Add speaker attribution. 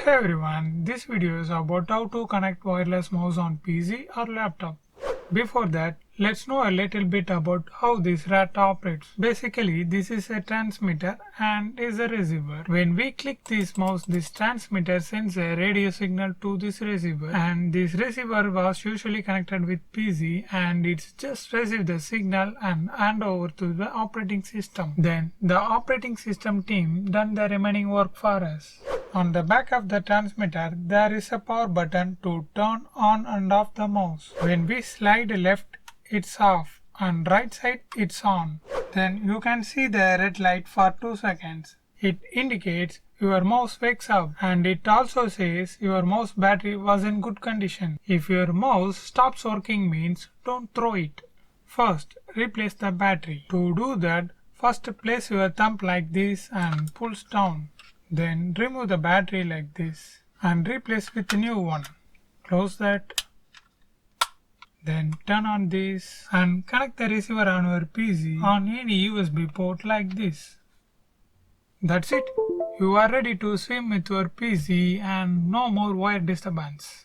Speaker 1: Hey everyone, this video is about how to connect wireless mouse on PC or laptop. Before that, let's know a little bit about how this RAT operates. Basically, this is a transmitter and is a receiver. When we click this mouse, this transmitter sends a radio signal to this receiver, and this receiver was usually connected with PC, and it's just received the signal and hand over to the operating system. Then the operating system team done the remaining work for us. On the back of the transmitter, there is a power button to turn on and off the mouse. When we slide left, it's off, and right side, it's on. Then you can see the red light for 2 seconds. It indicates your mouse wakes up, and it also says your mouse battery was in good condition. If your mouse stops working means don't throw it. First, replace the battery. To do that, first place your thumb like this and pulls down. Then remove the battery like this and replace with a new one. Close that. Then turn on this and connect the receiver on your PC on any USB port like this. That's it. You are ready to swim with your PC and no more wire disturbance.